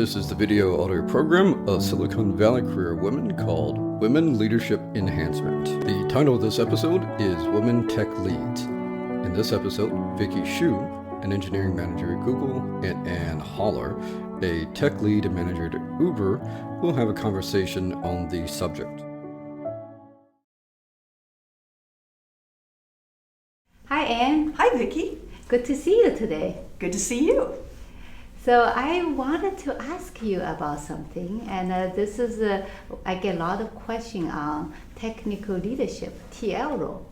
This is the video audio program of Silicon Valley career women called Women Leadership Enhancement. The title of this episode is Women Tech Leads. In this episode, Vicky Xu, an engineering manager at Google, and Anne Holler, a tech lead and manager at Uber, will have a conversation on the subject. Hi, Anne. Hi, Vicky. Good to see you today. Good to see you. So I wanted to ask you about something, and this is, I get a lot of questions on technical leadership, TL role.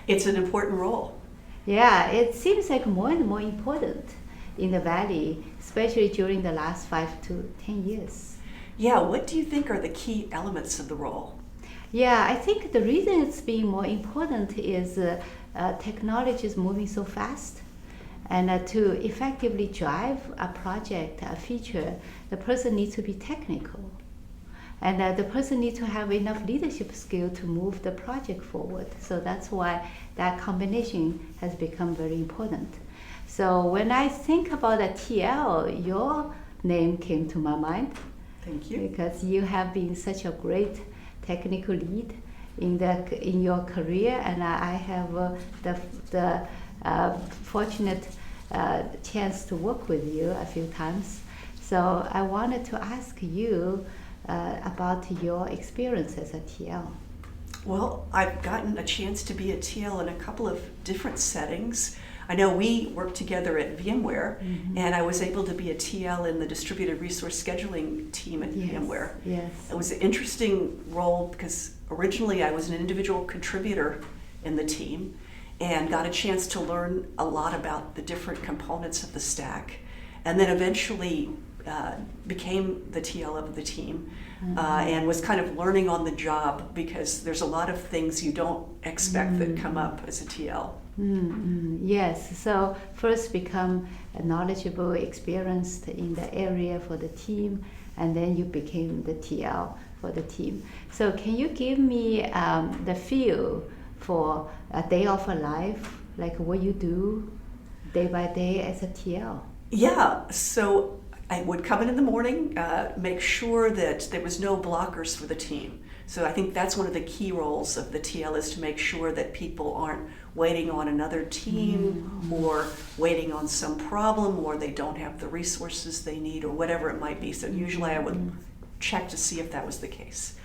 It's an important role. Yeah, it seems like more and more important in the Valley, especially during the last 5 to 10 years. Yeah, what do you think are the key elements of the role? Yeah, I think the reason it's being more important is technology is moving so fast. And to effectively drive a project, a feature, the person needs to be technical. And the person needs to have enough leadership skill to move the project forward. So that's why that combination has become very important. So when I think about a TL, your name came to my mind. Thank you. Because you have been such a great technical lead in your career, and I have the fortunate chance to work with you a few times. So I wanted to ask you about your experience as a TL. Well, I've gotten a chance to be a TL in a couple of different settings. I know we worked together at VMware, and I was able to be a TL in the distributed resource scheduling team at VMware. Yes. It was an interesting role because originally I was an individual contributor in the team and got a chance to learn a lot about the different components of the stack, and then eventually became the TL of the team, and was kind of learning on the job because there's a lot of things you don't expect that come up as a TL. Yes, so first become knowledgeable, experienced in the area for the team, and then you became the TL for the team. So can you give me the feel for a day of a life, like what you do day by day as a TL? Yeah, so I would come in the morning, make sure that there was no blockers for the team. So I think that's one of the key roles of the TL, is to make sure that people aren't waiting on another team or waiting on some problem, or they don't have the resources they need, or whatever it might be. So usually I would check to see if that was the case.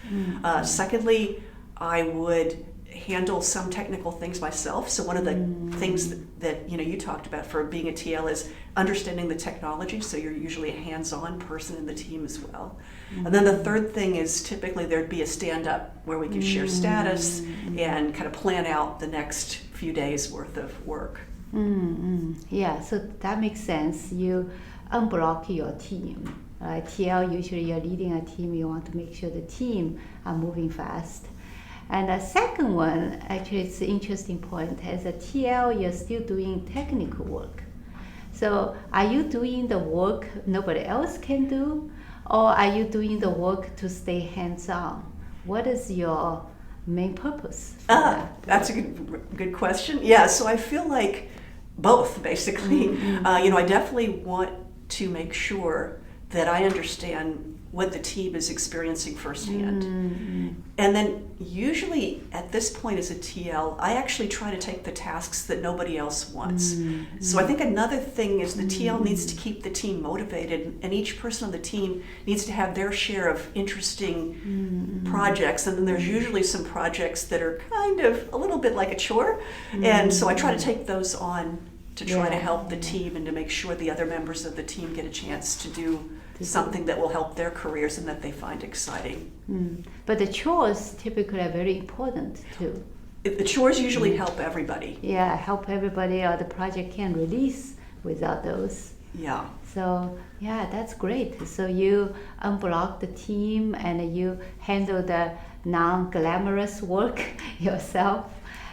Secondly, I would handle some technical things myself. So one of the things that you talked about for being a TL is understanding the technology. So you're usually a hands-on person in the team as well. And then the third thing is typically there'd be a stand-up where we could share status and kind of plan out the next few days worth of work. Yeah, so that makes sense. You unblock your team. TL, usually you're leading a team, you want to make sure the team are moving fast. And the second one, actually it's an interesting point. As a TL, you're still doing technical work. So are you doing the work nobody else can do? Or are you doing the work to stay hands-on? What is your main purpose for that? That's a good question. Yeah, so I feel like both, basically. I definitely want to make sure that I understand what the team is experiencing firsthand. And then usually at this point as a TL, I actually try to take the tasks that nobody else wants. So I think another thing is the TL needs to keep the team motivated, and each person on the team needs to have their share of interesting projects. And then there's usually some projects that are kind of a little bit like a chore. And so I try to take those on to try to help the team and to make sure the other members of the team get a chance to do something that will help their careers and that they find exciting. But the chores typically are very important too. The chores usually help everybody. Yeah, help everybody, or the project can't release without those. Yeah. So yeah, that's great. So you unblock the team and you handle the non-glamorous work yourself,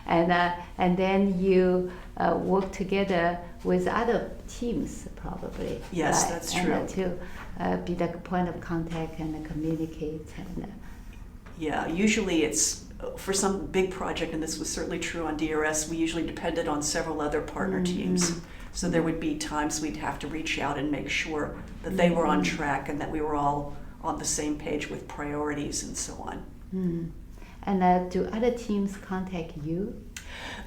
and then you work together with other teams probably. Yes, right? that's true. And to be the point of contact and communicate. Yeah, usually it's for some big project, and this was certainly true on DRS, we usually depended on several other partner teams. So there would be times we'd have to reach out and make sure that they were on track and that we were all on the same page with priorities and so on. And do other teams contact you?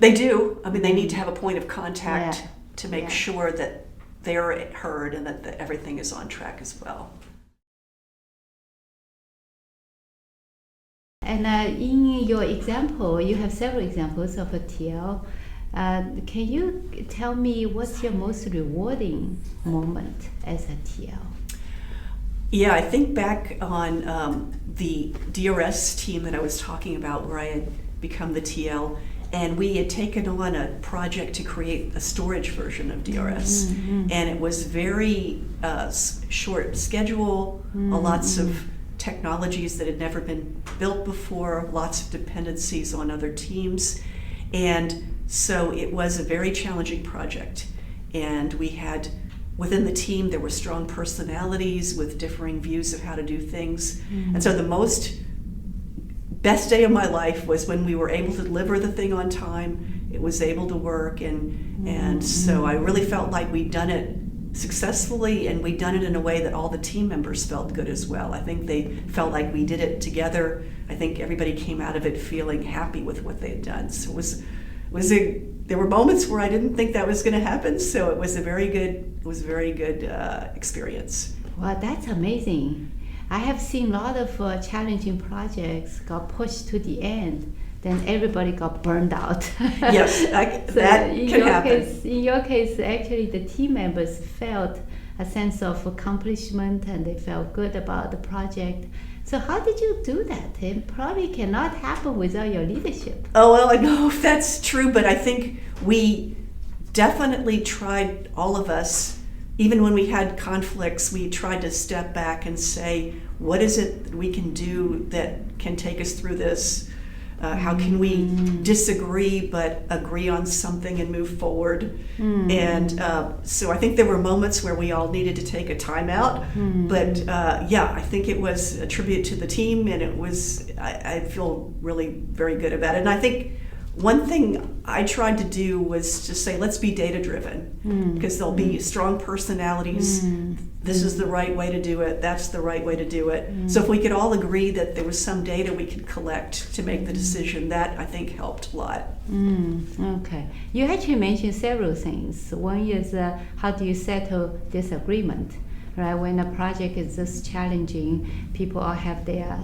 They do. I mean, they need to have a point of contact Yeah. to make sure that they're heard and that everything is on track as well. And in your example, you have several examples of a TL. Can you tell me what's your most rewarding moment as a TL? Yeah, I think back on the DRS team that I was talking about, where I had become the TL, and we had taken on a project to create a storage version of DRS. And it was very short schedule, lots of technologies that had never been built before, lots of dependencies on other teams. And so it was a very challenging project. And we had, within the team, there were strong personalities with differing views of how to do things. And so the best day of my life was when we were able to deliver the thing on time. It was able to work, and so I really felt like we'd done it successfully, and we'd done it in a way that all the team members felt good as well. I think they felt like we did it together. I think everybody came out of it feeling happy with what they had done. So there were moments where I didn't think that was going to happen. So it was a very good experience. Wow, that's amazing. I have seen a lot of challenging projects got pushed to the end, then everybody got burned out. Yes, that can happen. In your case, actually the team members felt a sense of accomplishment and they felt good about the project. So how did you do that? It probably cannot happen without your leadership. Oh, well, I know if that's true, but I think we definitely tried, all of us, even when we had conflicts, we tried to step back and say, what is it that we can do that can take us through this? How can we disagree but agree on something and move forward? And so I think there were moments where we all needed to take a timeout. But yeah, I think it was a tribute to the team, and I feel really very good about it. And I think one thing I tried to do was to say, let's be data driven, because there'll be strong personalities. This is the right way to do it. That's the right way to do it. So if we could all agree that there was some data we could collect to make the decision, that I think helped a lot. Okay. You actually mentioned several things. One is how do you settle disagreement? Right, when a project is this challenging, people all have their,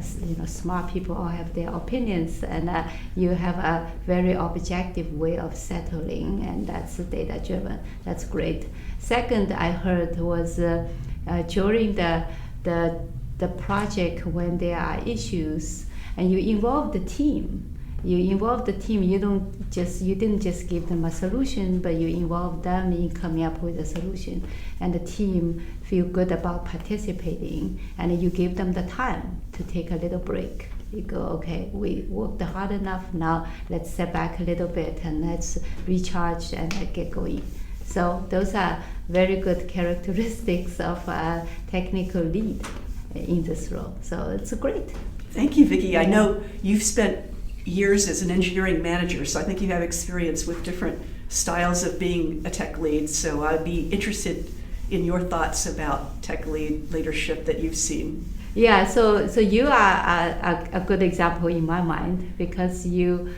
smart people all have their opinions, and you have a very objective way of settling, and that's data driven. That's great. Second, I heard was during the project when there are issues, and you involve the team. You involve the team. You didn't just give them a solution, but you involve them in coming up with a solution, and the team feel good about participating, and you give them the time to take a little break. You go, okay, we worked hard enough, now let's step back a little bit and let's recharge and get going. So those are very good characteristics of a technical lead in this role. So it's great. Thank you, Vicky. I know you've spent years as an engineering manager, so I think you have experience with different styles of being a tech lead. So I'd be interested in your thoughts about tech leadership that you've seen. Yeah, so you are a good example in my mind, because you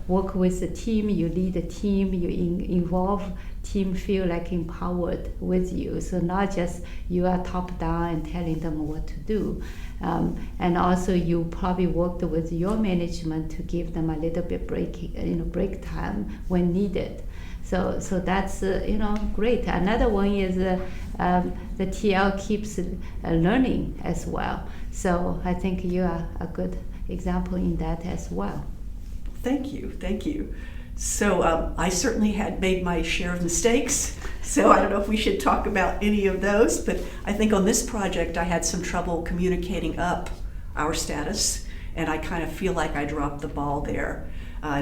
work with the team, you lead the team, you involve team feel like empowered with you. So not just you are top down and telling them what to do. And also you probably worked with your management to give them a little bit break time when needed. So that's great. Another one is the TL keeps learning as well. So I think you are a good example in that as well. Thank you. So I certainly had made my share of mistakes. So I don't know if we should talk about any of those, but I think on this project I had some trouble communicating up our status, and I kind of feel like I dropped the ball there. I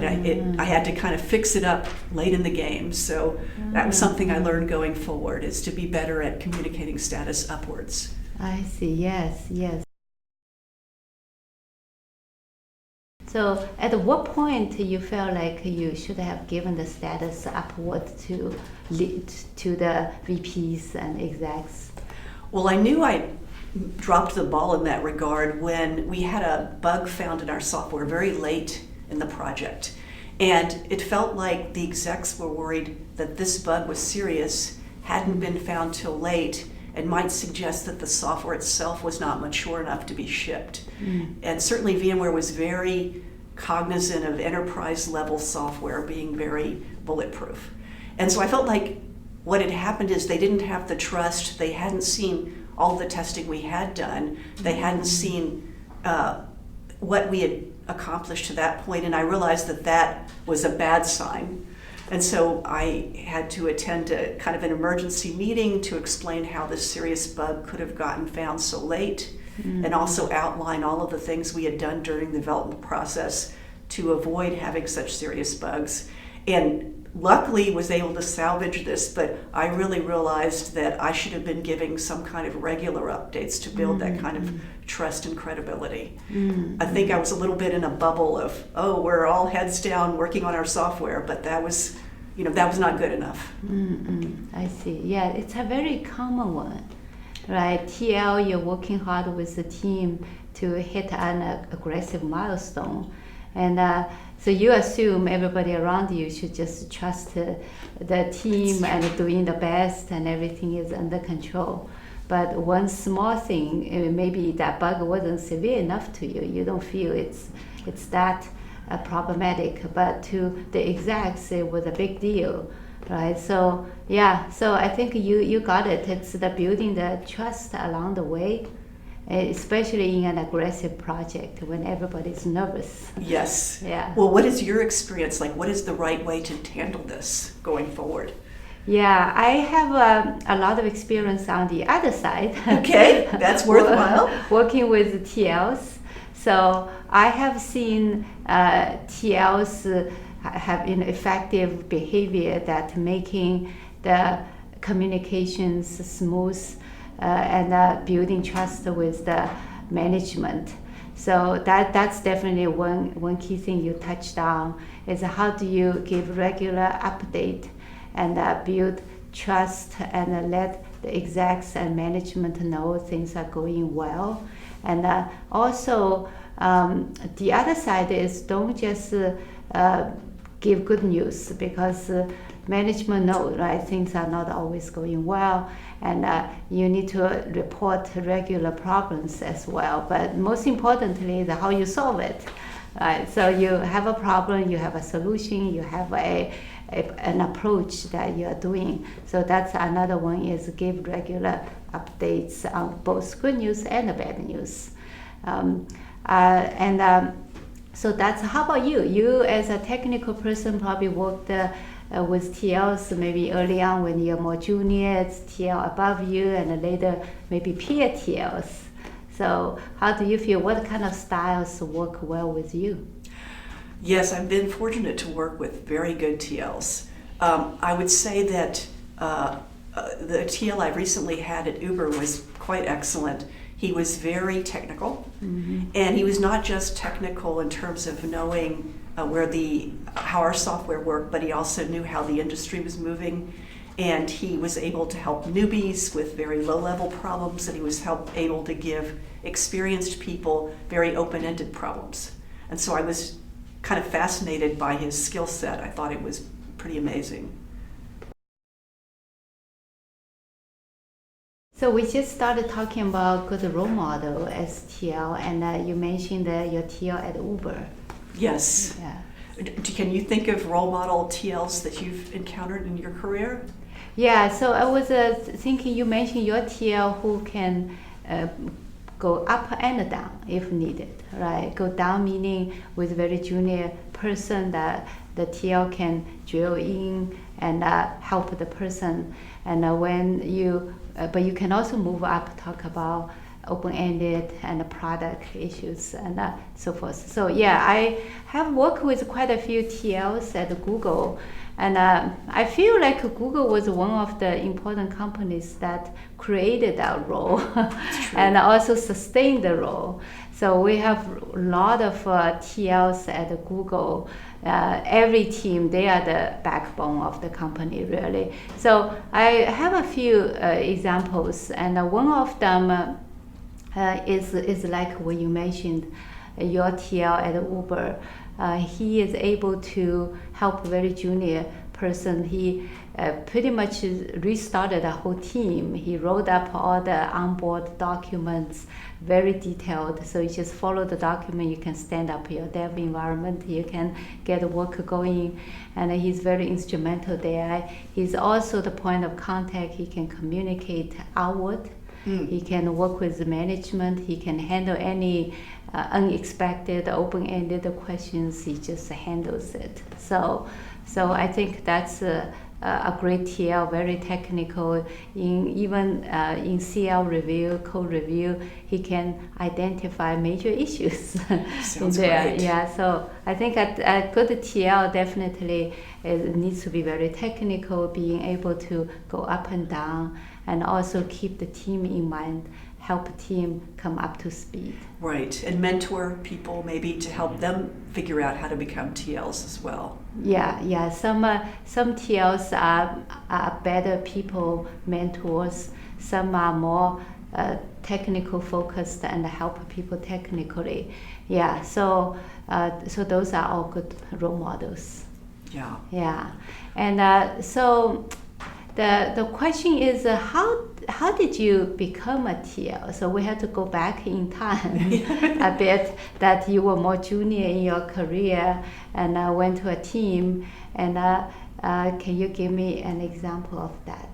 had to kind of fix it up late in the game, so that was something I learned going forward, is to be better at communicating status upwards. I see, yes. So at what point you felt like you should have given the status upward to the VPs and execs? Well, I knew I dropped the ball in that regard when we had a bug found in our software very late in the project. And it felt like the execs were worried that this bug was serious, hadn't been found till late, and might suggest that the software itself was not mature enough to be shipped. And certainly VMware was very cognizant of enterprise level software being very bulletproof. And so I felt like what had happened is they didn't have the trust, they hadn't seen all the testing we had done, they hadn't seen what we had accomplished to that point, and I realized that that was a bad sign. And so I had to attend a kind of an emergency meeting to explain how this serious bug could have gotten found so late, and also outline all of the things we had done during the development process to avoid having such serious bugs. And luckily was able to salvage this, but I really realized that I should have been giving some kind of regular updates to build that kind of trust and credibility. I think I was a little bit in a bubble of, oh, we're all heads down working on our software, but that was not good enough. I see. Yeah, it's a very common one, right? TL, you're working hard with the team to hit an aggressive milestone, and so you assume everybody around you should just trust the team and doing the best and everything is under control. But one small thing, maybe that bug wasn't severe enough to you. You don't feel it's that problematic, but to the execs it was a big deal, right? So yeah, so I think you got it. It's the building the trust along the way, especially in an aggressive project when everybody's nervous. Yes. Yeah. Well, what is your experience like? What is the right way to handle this going forward? Yeah, I have a lot of experience on the other side. Okay, that's worthwhile. Working with TLs. So I have seen TLs have effective behavior that making the communications smooth and building trust with the management. So that's definitely one key thing you touched on is how do you give regular update and build trust and let the execs and management know things are going well. And also the other side is don't just give good news because management knows, right? Things are not always going well, and you need to report regular problems as well. But most importantly, is how you solve it. Right? So you have a problem, you have a solution, you have an approach that you are doing. So that's another one is give regular updates on both good news and the bad news. So that's, how about you? You as a technical person probably worked with TLs maybe early on when you're more junior, it's TL above you, and later maybe peer TLs. So how do you feel? What kind of styles work well with you? Yes, I've been fortunate to work with very good TLs. I would say that the TL I recently had at Uber was quite excellent. He was very technical, and he was not just technical in terms of knowing how our software worked, but he also knew how the industry was moving, and he was able to help newbies with very low-level problems, and he was able to give experienced people very open-ended problems. And so I was kind of fascinated by his skill set. I thought it was pretty amazing. So we just started talking about good role model as TL, and you mentioned your TL at Uber. Yes. Yeah. Can you think of role model TLs that you've encountered in your career? Yeah, so I was thinking you mentioned your TL who can go up and down if needed, right? Go down meaning with a very junior person that the TL can drill in and help the person. And but you can also move up, talk about open-ended and the product issues and so forth. So yeah, I have worked with quite a few TLs at Google, and I feel like Google was one of the important companies that created that role and also sustained the role. So we have a lot of TLs at Google. Every team, they are the backbone of the company, really. So I have a few examples, and one of them is like what you mentioned, your TL at Uber. He is able to help a very junior person. He pretty much restarted the whole team. He wrote up all the onboard documents, very detailed. So you just follow the document, you can stand up your dev environment, you can get work going, and he's very instrumental there. He's also the point of contact. He can communicate outward. He can work with the management. He can handle any unexpected, open-ended questions. He just handles it. So I think that's a great TL, very technical. In CL review, code review, he can identify major issues in there. Great. Yeah, so I think a good TL definitely needs to be very technical, being able to go up and down, and also keep the team in mind, help team come up to speed. Right, and mentor people maybe to help them figure out how to become TLs as well. Yeah. Some TLs are better people mentors. Some are more technical focused and help people technically. Yeah, so those are all good role models. Yeah. Yeah, and so the question is how did you become a TL? So we have to go back in time a bit, that you were more junior in your career and went to a team, and can you give me an example of that?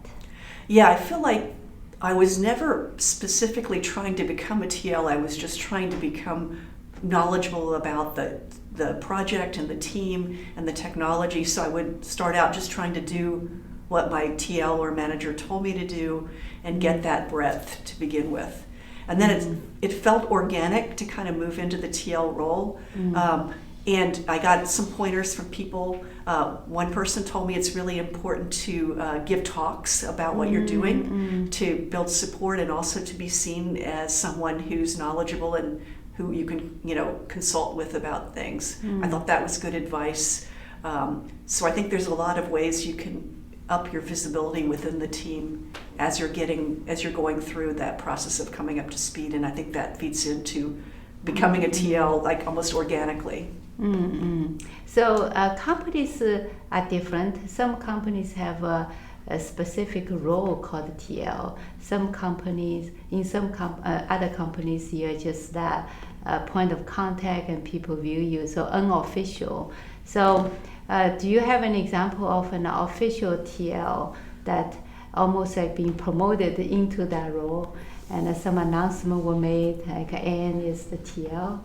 Yeah, I feel like I was never specifically trying to become a TL. I was just trying to become knowledgeable about the project and the team and the technology. So I would start out just trying to do what my TL or manager told me to do and get that breadth to begin with. And then it felt organic to kind of move into the TL role. And I got some pointers from people. One person told me it's really important to give talks about what you're doing to build support, and also to be seen as someone who's knowledgeable and who you can consult with about things. I thought that was good advice. So I think there's a lot of ways you can up your visibility within the team as you're going through that process of coming up to speed, and I think that feeds into becoming a TL like almost organically. So companies are different. Some companies have a specific role called TL. Some companies, other companies, you're just that point of contact and people view you, so unofficial. So do you have an example of an official TL that almost like being promoted into that role, and some announcement were made, like Anne is the TL?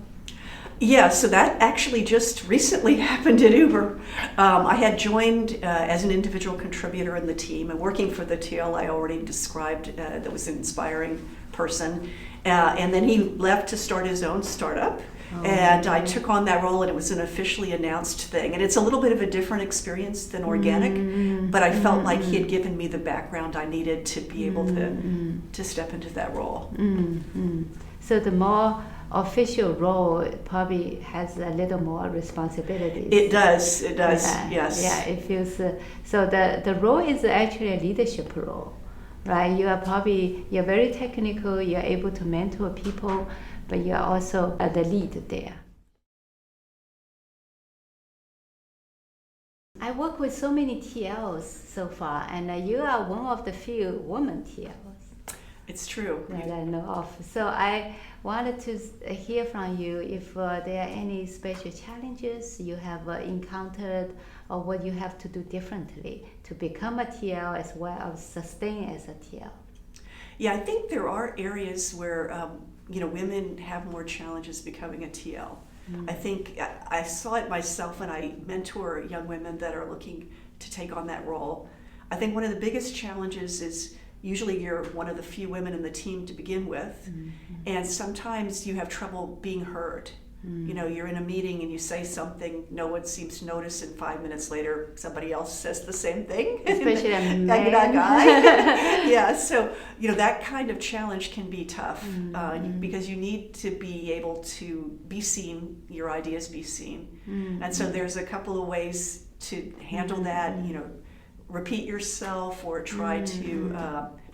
Yeah, so that actually just recently happened at Uber. I had joined as an individual contributor in the team and working for the TL I already described that was an inspiring person. And then he left to start his own startup. And I took on that role, and it was an officially announced thing. And it's a little bit of a different experience than organic, but I felt like he had given me the background I needed to be able to step into that role. So the more official role probably has a little more responsibilities. It does, yes. Yeah, it feels, so the role is actually a leadership role, right? You're very technical, you're able to mentor people, but you're also the lead there. I work with so many TLs so far, and you are one of the few women TLs. It's true. That I know of. So I wanted to hear from you if there are any special challenges you have encountered, or what you have to do differently to become a TL as well as sustain as a TL. Yeah, I think there are areas where women have more challenges becoming a TL. I think I saw it myself when I mentor young women that are looking to take on that role. I think one of the biggest challenges is usually you're one of the few women in the team to begin with, and sometimes you have trouble being heard. You know, you're in a meeting and you say something, no one seems to notice, and 5 minutes later somebody else says the same thing. Especially a man. That guy. Yeah, so, you know, that kind of challenge can be tough because you need to be able to be seen, your ideas be seen. And so there's a couple of ways to handle that, you know, repeat yourself or try to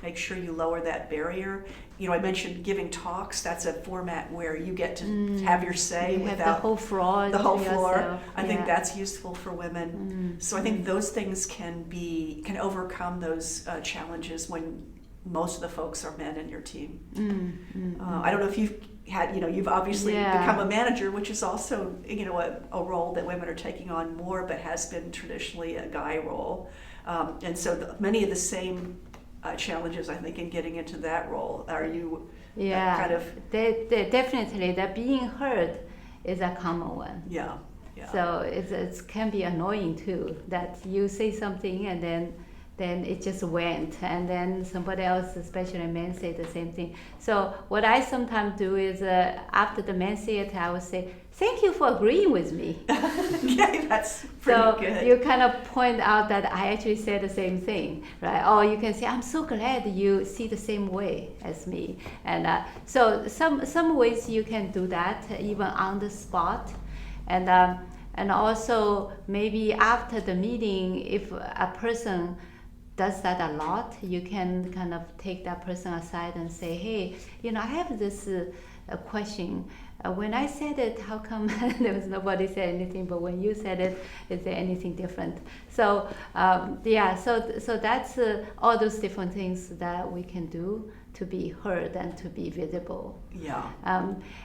make sure you lower that barrier. You know, I mentioned giving talks. That's a format where you get to have your say you without have the whole floor. I think that's useful for women. So I think those things can overcome those challenges when most of the folks are men in your team. I don't know if you've had, you know, you've obviously become a manager, which is also, you know, a role that women are taking on more, but has been traditionally a guy role. And so many of the same challenges, I think, in getting into that role. Are you kind of... Definitely, that being heard is a common one. Yeah. So it can be annoying too, that you say something and then it just went, and then somebody else, especially men, say the same thing. So what I sometimes do is after the men say it, I would say, thank you for agreeing with me. Yeah, that's pretty good. So you kind of point out that I actually said the same thing, right? Or you can say, I'm so glad you see the same way as me. And so some ways you can do that, even on the spot. And also maybe after the meeting, if a person does that a lot, you can kind of take that person aside and say, hey, you know, I have this question. When I said it, how come there was nobody said anything, but when you said it, is there anything different? So so that's all those different things that we can do to be heard and to be visible. Yeah.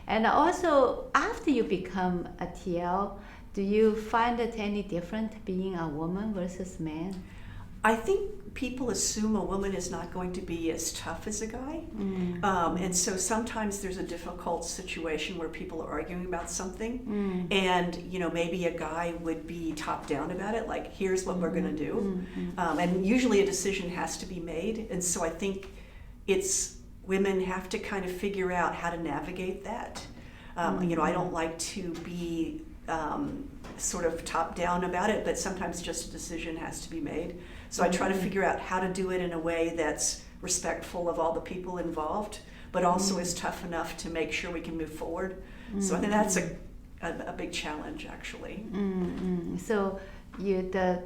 And also, after you become a TL, do you find it any different being a woman versus man? I think people assume a woman is not going to be as tough as a guy. And so sometimes there's a difficult situation where people are arguing about something and, you know, maybe a guy would be top down about it, like, here's what we're going to do. And usually a decision has to be made. And so I think women have to kind of figure out how to navigate that. You know, I don't like to be sort of top down about it, but sometimes just a decision has to be made. So I try to figure out how to do it in a way that's respectful of all the people involved, but also is tough enough to make sure we can move forward. So I think that's a big challenge, actually. So the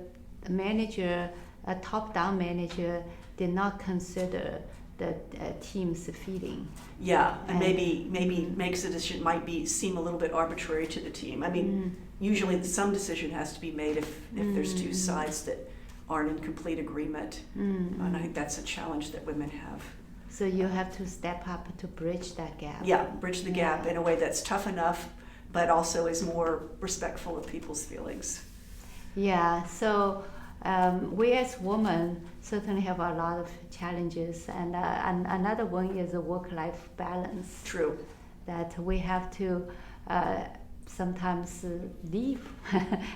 manager, a top-down manager, did not consider the team's feeling. Yeah, and maybe makes a decision, might seem a little bit arbitrary to the team. I mean, usually some decision has to be made if there's two sides that aren't in complete agreement. And I think that's a challenge that women have. So you have to step up to bridge that gap. Yeah, bridge the gap in a way that's tough enough, but also is more respectful of people's feelings. Yeah, so we as women certainly have a lot of challenges, and another one is a work-life balance. True. That we have to sometimes leave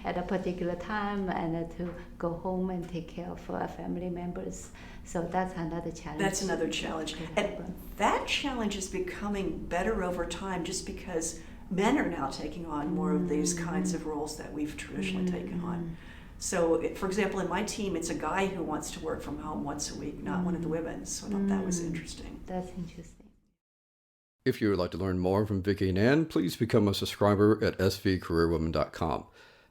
at a particular time and to go home and take care of our family members. So that's another challenge. That's another challenge. And that challenge is becoming better over time just because men are now taking on more of these kinds of roles that we've traditionally taken on. So, for example, in my team, it's a guy who wants to work from home once a week, not one of the women. So I thought that was interesting. That's interesting. If you would like to learn more from Vicky and Anne, please become a subscriber at svcareerwomen.com.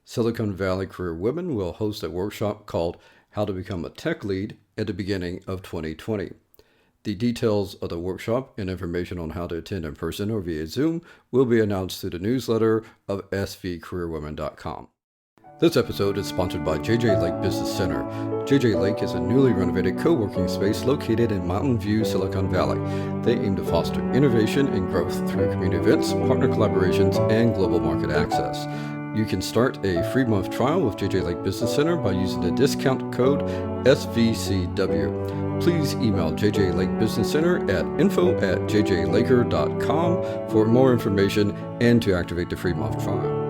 Silicon Valley Career Women will host a workshop called How to Become a Tech Lead at the beginning of 2020. The details of the workshop and information on how to attend in person or via Zoom will be announced through the newsletter of svcareerwomen.com. This episode is sponsored by JJ Lake Business Center. JJ Lake is a newly renovated co-working space located in Mountain View, Silicon Valley. They aim to foster innovation and growth through community events, partner collaborations, and global market access. You can start a free month trial with JJ Lake Business Center by using the discount code SVCW. Please email JJ Lake Business Center at info@jjlaker.com for more information and to activate the free month trial.